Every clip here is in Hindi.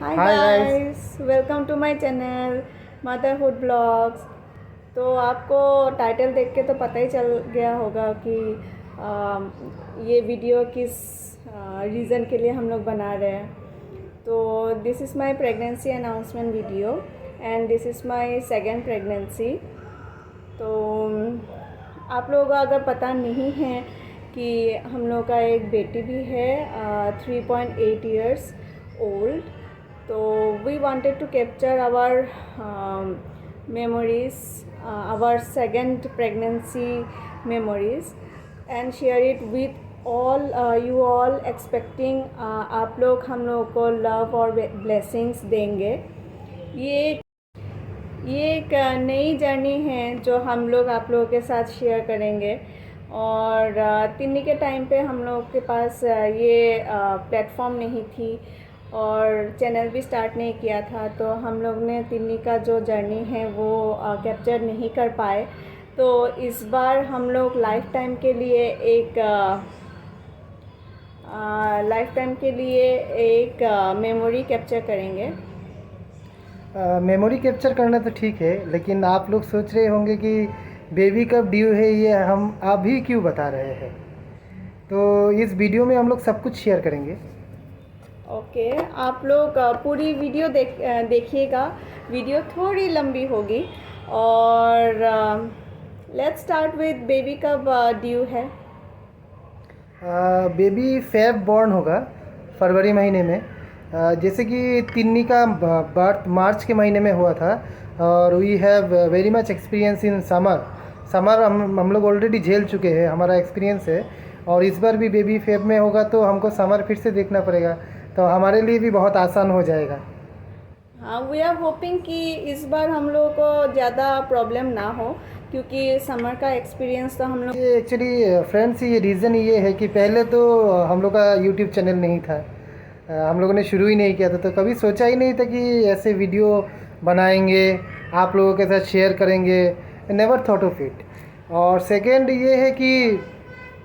Hi hi guys. Guys, welcome to my channel motherhood blogs. तो आपको टाइटल देख के तो पता ही चल गया होगा कि ये वीडियो किस रीज़न के लिए हम लोग बना रहे हैं। तो this is my pregnancy announcement video and this is my second pregnancy. तो आप लोगों को अगर पता नहीं है कि हम लोग का एक बेटी भी है 3.8 years old। तो we wanted to capture our memories, our second pregnancy memories and share it with all you all expecting आप लोग हम लोग को लव और ब्लेसिंग्स देंगे। ये ये एक नई जर्नी है जो हम लोग आप लोगों के साथ शेयर करेंगे। और तिन्नी के टाइम पे हम लोग के पास ये प्लेटफॉर्म नहीं थी और चैनल भी स्टार्ट नहीं किया था, तो हम लोग ने तिन्नी का जो जर्नी है वो कैप्चर नहीं कर पाए। तो इस बार हम लोग लाइफ टाइम के लिए एक मेमोरी कैप्चर करेंगे। मेमोरी कैप्चर करना तो ठीक है, लेकिन आप लोग सोच रहे होंगे कि बेबी कब ड्यू है, ये हम अभी क्यों बता रहे हैं। तो इस वीडियो में हम लोग सब कुछ शेयर करेंगे। ओके, आप लोग पूरी वीडियो देखिएगा। वीडियो थोड़ी लंबी होगी। और लेट्स स्टार्ट विद बेबी कब ड्यू है। बेबी फेब बॉर्न होगा फरवरी महीने में। जैसे कि तिन्नी का बर्थ मार्च के महीने में हुआ था और we have very much experience in summer हम लोग ऑलरेडी झेल चुके हैं, हमारा एक्सपीरियंस है। और इस बार भी बेबी फेब में होगा तो हमको समर फिर से देखना पड़ेगा, तो हमारे लिए भी बहुत आसान हो जाएगा। हाँ, वी आर होपिंग कि इस बार हम लोगों को ज़्यादा प्रॉब्लम ना हो, क्योंकि समर का एक्सपीरियंस तो हम लोग ये एक्चुअली फ्रेंड्स ये रीज़न ये है कि पहले तो हम लोग का यूट्यूब चैनल नहीं था। हम लोगों ने शुरू ही नहीं किया था, तो कभी सोचा ही नहीं था कि ऐसे वीडियो बनाएंगे, आप लोगों के साथ शेयर करेंगे। Never thought of it. और सेकेंड ये है कि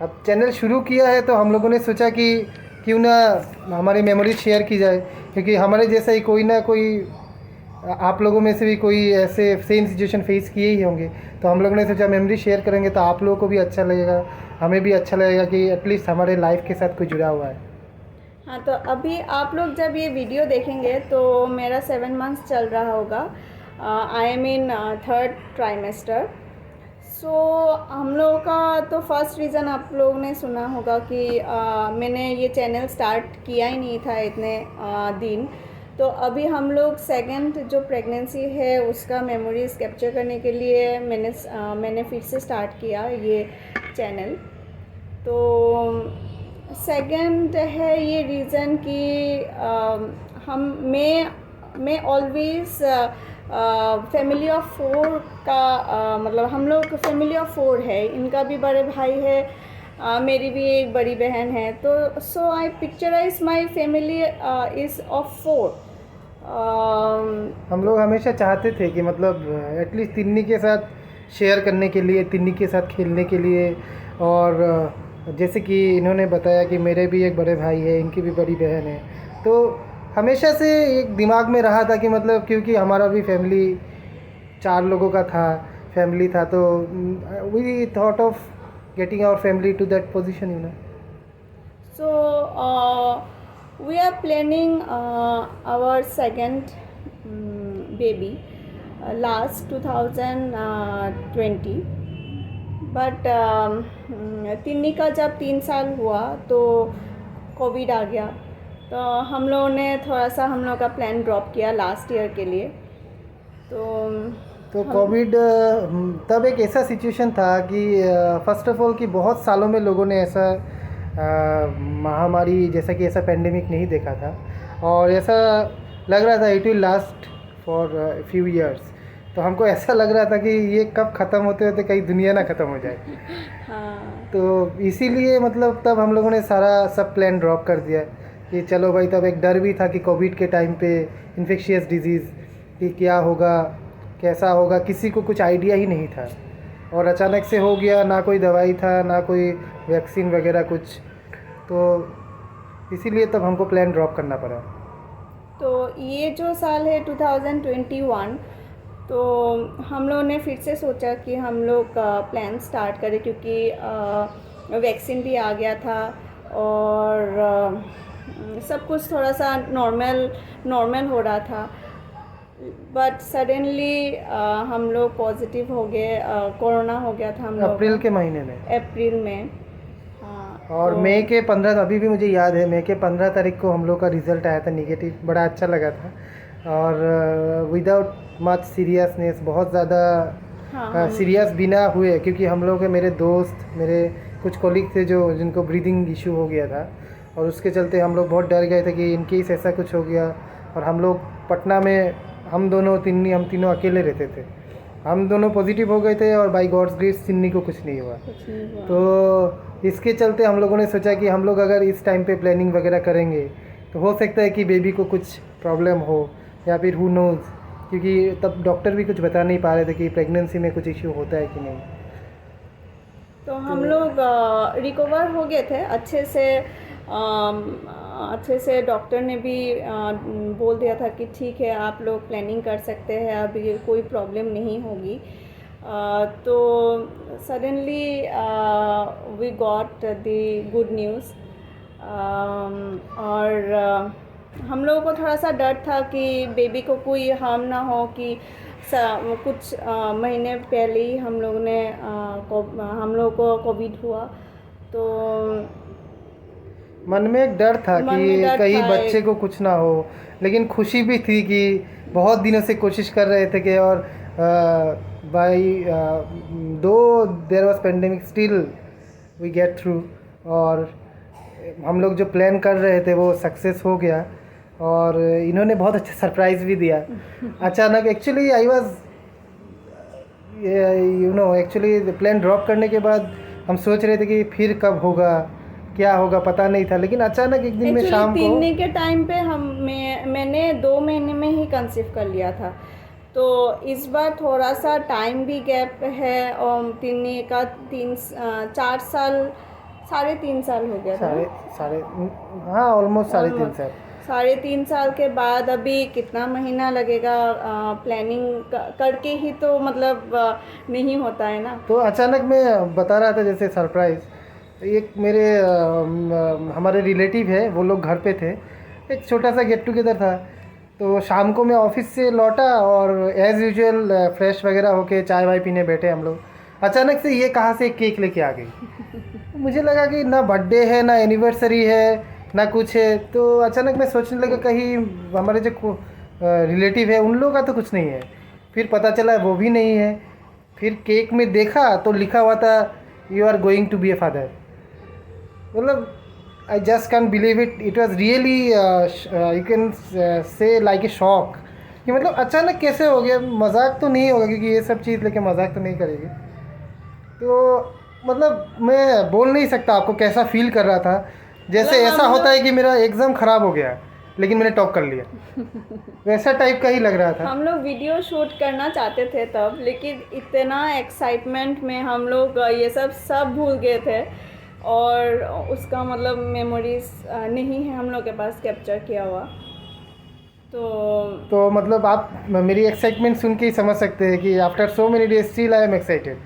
अब चैनल शुरू किया है तो हम लोगों ने सोचा कि क्यों ना हमारी मेमोरी शेयर की जाए, क्योंकि हमारे जैसा ही कोई ना कोई आप लोगों में से भी कोई ऐसे सेम सिचुएशन फेस किए ही होंगे। तो हम लोगों ने सोचा मेमोरी शेयर करेंगे तो आप लोगों को भी अच्छा लगेगा, हमें भी अच्छा लगेगा कि एटलीस्ट हमारे लाइफ के साथ कोई जुड़ा हुआ है। हाँ, तो अभी आप लोग जब ये वीडियो देखेंगे तो मेरा 7 months चल रहा होगा। I am in third trimester. So हम लोगों का तो फर्स्ट रीज़न आप लोगों ने सुना होगा कि मैंने ये चैनल स्टार्ट किया ही नहीं था इतने दिन। तो अभी हम लोग सेकंड जो प्रेगनेंसी है उसका मेमोरीज़ कैप्चर करने के लिए मैंने फिर से स्टार्ट किया ये चैनल। तो सेकंड है ये रीज़न कि हम मैं ऑलवेज़ फैमिली ऑफ फोर का मतलब हम लोग फैमिली ऑफ फोर है। इनका भी बड़े भाई है, मेरी भी एक बड़ी बहन है। तो so I picturize my family is of four. हम लोग हमेशा चाहते थे कि मतलब एटलीस्ट तिन्नी के साथ शेयर करने के लिए, तिन्नी के साथ खेलने के लिए। और जैसे कि इन्होंने बताया कि मेरे भी एक बड़े भाई है, इनकी भी बड़ी बहन है। तो हमेशा से एक दिमाग में रहा था कि मतलब क्योंकि हमारा भी फैमिली 4 लोगों का था, फैमिली था, तो we thought of getting our family to that position. So we are planning our second baby last 2020। But Tinni का जब 3 साल हुआ तो कोविड आ गया। तो हम लोगों ने थोड़ा सा हम लोग का प्लान ड्रॉप किया लास्ट ईयर के लिए। तो तो हम कोविड तब एक ऐसा सिचुएशन था कि फर्स्ट ऑफ ऑल कि बहुत सालों में लोगों ने ऐसा महामारी जैसा कि ऐसा पेंडेमिक नहीं देखा था। और ऐसा लग रहा था it will last for few years. तो हमको ऐसा लग रहा था कि ये कब ख़त्म होते होते कहीं दुनिया ना ख़त्म हो जाए। हाँ, तो इसीलिए मतलब तब हम लोगों ने सारा सब प्लान ड्रॉप कर दिया कि चलो भाई। तब एक डर भी था कि कोविड के टाइम पे इन्फेक्शियस डिजीज़ कि क्या होगा, कैसा होगा, किसी को कुछ आइडिया ही नहीं था। और अचानक से हो गया, ना कोई दवाई था ना कोई वैक्सीन वगैरह कुछ। तो इसीलिए तब हमको प्लान ड्रॉप करना पड़ा। तो ये जो साल है 2021, तो हम लोगों ने फिर से सोचा कि हम लोग प्लान स्टार्ट करें, क्योंकि वैक्सीन भी आ गया था और सब कुछ थोड़ा सा नॉर्मल हो रहा था। बट सडनली हम लोग पॉजिटिव हो गए, कोरोना हो गया था हम लोग अप्रैल के महीने में। अप्रैल में। हाँ, और तो मई के 15, अभी भी मुझे याद है, मई के 15 तारीख को हम लोग का रिज़ल्ट आया था निगेटिव। बड़ा अच्छा लगा था और विदाउट मच सीरियसनेस, बहुत ज़्यादा हाँ, सीरियस बिना हुए, क्योंकि हम लोग के मेरे दोस्त, मेरे कुछ कोलीग थे जो जिनको ब्रीदिंग इशू हो गया था और उसके चलते हम लोग बहुत डर गए थे कि इन केस ऐसा कुछ हो गया। और हम लोग पटना में हम तीनों अकेले रहते थे। हम दोनों पॉजिटिव हो गए थे और बाय गॉड्स ग्रेस सिन्नी को कुछ नहीं हुआ। कुछ नहीं हुआ। तो इसके चलते हम लोगों ने सोचा कि हम लोग अगर इस टाइम पे प्लानिंग वगैरह करेंगे तो हो सकता है कि बेबी को कुछ प्रॉब्लम हो, या फिर हु नोज़, क्योंकि तब डॉक्टर भी कुछ बता नहीं पा रहे थे कि प्रेगनेंसी में कुछ इश्यू होता है कि नहीं। तो हम लोग रिकवर हो गए थे अच्छे से। डॉक्टर ने भी बोल दिया था कि ठीक है, आप लोग प्लानिंग कर सकते हैं, अभी कोई प्रॉब्लम नहीं होगी। तो suddenly we got the good news. और हम लोगों को थोड़ा सा डर था कि बेबी को कोई हार्म ना हो, कि कुछ महीने पहले ही हम लोगों को कोविड हुआ, तो मन में एक डर था मन कि में डर कहीं था बच्चे को कुछ ना हो, लेकिन खुशी भी थी कि बहुत दिनों से कोशिश कर रहे थे कि, और by though there was pandemic still we get through, और हम लोग जो प्लान कर रहे थे वो सक्सेस हो गया। और इन्होंने बहुत अच्छा सरप्राइज़ भी दिया अचानक। Actually I was actually plan drop करने के बाद हम सोच रहे थे कि फिर कब होगा, क्या होगा, पता नहीं था। लेकिन अचानक एक दिन में शाम को 3 महीने के टाइम पे मैंने 2 महीने में ही कंसीव कर लिया था। तो इस बार थोड़ा सा टाइम भी गैप है, और 4 साल, 3.5 साल हो गया था। साढ़े हाँ, ऑलमोस्ट 3.5 साल। 3.5 साल के बाद अभी कितना महीना लगेगा, प्लानिंग करके ही तो मतलब नहीं होता है ना। तो अचानक मैं बता रहा था जैसे सरप्राइज़, एक मेरे हमारे रिलेटिव है, वो लोग घर पे थे, एक छोटा सा गेट टुगेदर था। तो शाम को मैं ऑफिस से लौटा और एज़ यूजुअल फ्रेश वगैरह होके चाय वाय पीने बैठे हम लोग। अचानक से ये कहाँ से केक लेके आ गई। मुझे लगा कि ना बर्थडे है, ना एनिवर्सरी है, ना कुछ है। तो अचानक मैं सोचने लगा कहीं हमारे जो रिलेटिव है उन लोगों का तो कुछ नहीं है। फिर पता चला वो भी नहीं है। फिर केक में देखा तो लिखा हुआ था you are going to be a father. मतलब I just can believe it. It was really you can say like a shock कि मतलब अचानक कैसे हो गया। मजाक तो नहीं होगा क्योंकि ये सब चीज़ लेके मजाक तो नहीं करेगी। तो मतलब मैं बोल नहीं सकता आपको कैसा फील कर रहा था। जैसे ऐसा होता है कि मेरा एग्ज़ाम ख़राब हो गया लेकिन मैंने टॉप कर लिया, वैसा टाइप का ही लग रहा था। हम लोग वीडियो शूट करना चाहते थे तब, लेकिन इतना एक्साइटमेंट में हम लोग ये सब भूल गए थे, और उसका मतलब मेमोरीज नहीं है हम लोग के पास कैप्चर किया हुआ। तो मतलब आप मेरी एक्साइटमेंट सुन के ही समझ सकते हैं कि after so many days still I am excited.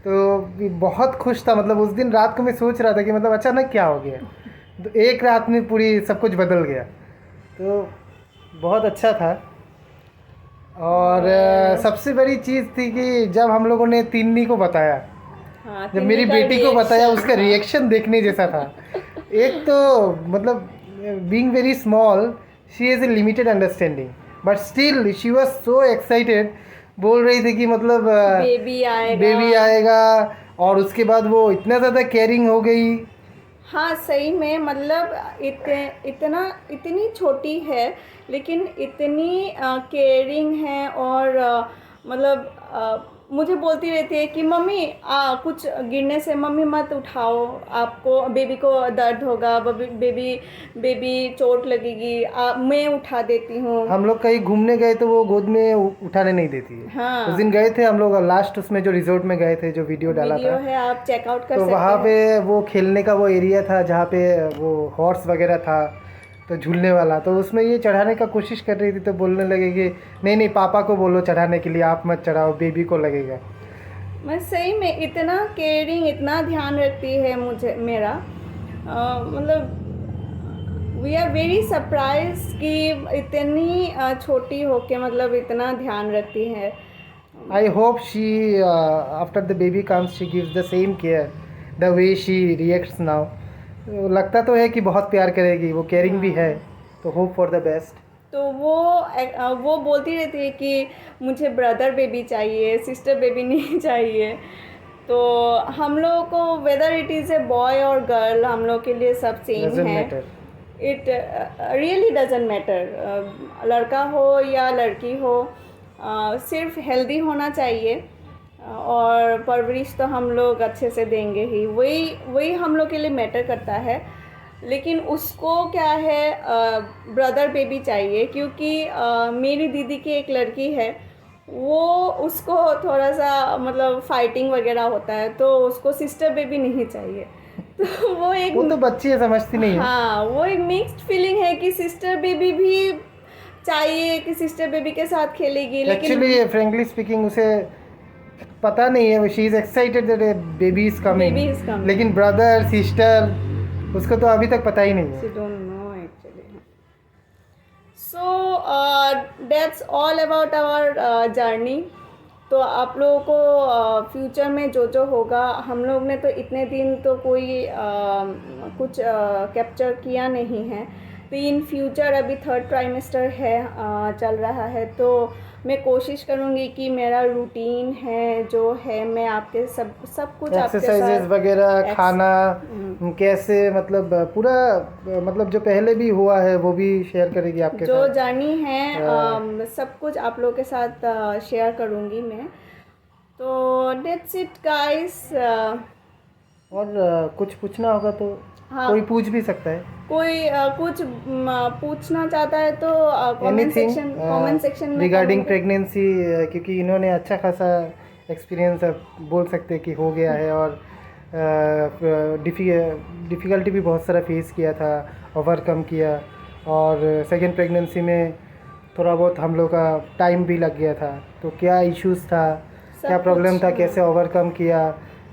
तो बहुत खुश था। मतलब उस दिन रात को मैं सोच रहा था कि मतलब अचानक क्या हो गया। तो एक रात में पूरी सब कुछ बदल गया। तो बहुत अच्छा था। और सबसे बड़ी चीज़ थी कि जब हम लोगों ने तिन्नी को बताया, हाँ, जब मेरी बेटी को बताया, उसका रिएक्शन देखने जैसा था। एक तो मतलब being very small she has a limited understanding, but still she was so excited. बोल रही थी कि मतलब बेबी आएगा, और उसके बाद वो इतना ज़्यादा केयरिंग हो गई। हाँ, सही में मतलब इतनी छोटी है लेकिन इतनी केयरिंग है, और मतलब मुझे बोलती रहती है कि मम्मी कुछ गिरने से मम्मी मत उठाओ, आपको बेबी को दर्द होगा, बेबी चोट लगेगी, मैं उठा देती हूँ। हम लोग कहीं घूमने गए तो वो गोद में उठाने नहीं देती है। हाँ, उस दिन गए थे हम लोग लास्ट, उसमें जो रिजॉर्ट में गए थे, जो वीडियो डाला था, है, आप चेकआउट कर तो सकते वहाँ हैं। पे वो खेलने का वो एरिया था जहाँ पे वो हॉर्स वगैरह था। तो झूलने वाला, तो उसमें ये चढ़ाने का कोशिश कर रही थी, तो बोलने लगे कि नहीं नहीं पापा को बोलो चढ़ाने के लिए, आप मत चढ़ाओ, बेबी को लगेगा। मैं सही में इतना केयरिंग, इतना ध्यान रखती है मुझे मेरा, मतलब वी आर वेरी सरप्राइज कि इतनी छोटी होके मतलब इतना ध्यान रखती है। I hope she after the baby comes she gives the same care the way she reacts now. लगता तो है कि बहुत प्यार करेगी, वो केयरिंग भी है, तो होप फॉर द बेस्ट। तो वो बोलती रहती है कि मुझे ब्रदर बेबी चाहिए, सिस्टर बेबी नहीं चाहिए। तो हम लोगों को whether it is a boy और गर्ल, हम लोग के लिए सब सेम Doesn't है। matter. It really doesn't matter, लड़का हो या लड़की हो, सिर्फ हेल्दी होना चाहिए और परवरिश तो हम लोग अच्छे से देंगे ही, वही हम लोग के लिए मैटर करता है। लेकिन उसको क्या है, ब्रदर बेबी चाहिए, क्योंकि मेरी दीदी की एक लड़की है, वो उसको थोड़ा सा मतलब फाइटिंग वगैरह होता है, तो उसको सिस्टर बेबी नहीं चाहिए। तो वो तो बच्ची है, समझती नहीं है। हाँ, वो एक मिक्स्ड फीलिंग है कि सिस्टर बेबी भी चाहिए, कि सिस्टर बेबी के साथ खेलेगी, लेकिन एक्चुअली फ्रेंकली स्पीकिंग उसे पता नहीं है, she is excited that baby is coming, Baby is coming. लेकिन ब्रदर सिस्टर उसको तो अभी तक पता ही नहीं she है। don't know actually. So that's all about our journey. तो आप लोगों को फ्यूचर में जो होगा, हम लोग ने तो इतने दिन तो कोई कुछ कैप्चर किया नहीं है, तो इन फ्यूचर अभी 3rd ट्राइमेस्टर है, चल रहा है, तो मैं कोशिश करूँगी कि मेरा रूटीन है जो है, मैं आपके सब कुछ आपके एक्सरसाइजेज साथ वगैरह, खाना कैसे, मतलब पूरा मतलब जो पहले भी हुआ है वो भी शेयर करेगी आपके जो साथ। जर्नी है सब कुछ आप लोगों के साथ शेयर करूँगी मैं। तो डेट्स इट गाइस। और कुछ पूछना होगा तो हाँ, कोई पूछ भी सकता है। कोई कुछ पूछना चाहता है तो कमेंट सेक्शन में रिगार्डिंग comment प्रेगनेंसी, क्योंकि इन्होंने अच्छा खासा एक्सपीरियंस बोल सकते हैं कि हो गया है, और डिफ़िकल्टी भी बहुत सारा फेस किया था, ओवरकम किया, और सेकेंड प्रेगनेंसी में थोड़ा बहुत हम लोग का टाइम भी लग गया था, तो क्या इश्यूज़ था, क्या प्रॉब्लम था, कैसे ओवरकम किया,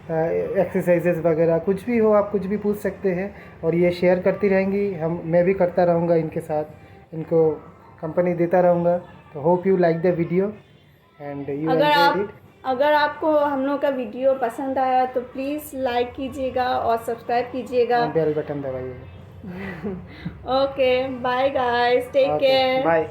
एक्सरसाइजेज वगैरह, कुछ भी हो आप कुछ भी पूछ सकते हैं, और ये शेयर करती रहेंगी, मैं भी करता रहूँगा इनके साथ, इनको कंपनी देता रहूँगा। तो hope you like the video and you enjoyed it. अगर आपको हम लोग का वीडियो पसंद आया तो प्लीज़ लाइक कीजिएगा और सब्सक्राइब कीजिएगा। बेल बटन दबाइएगा। Okay, bye guys, take care. Bye.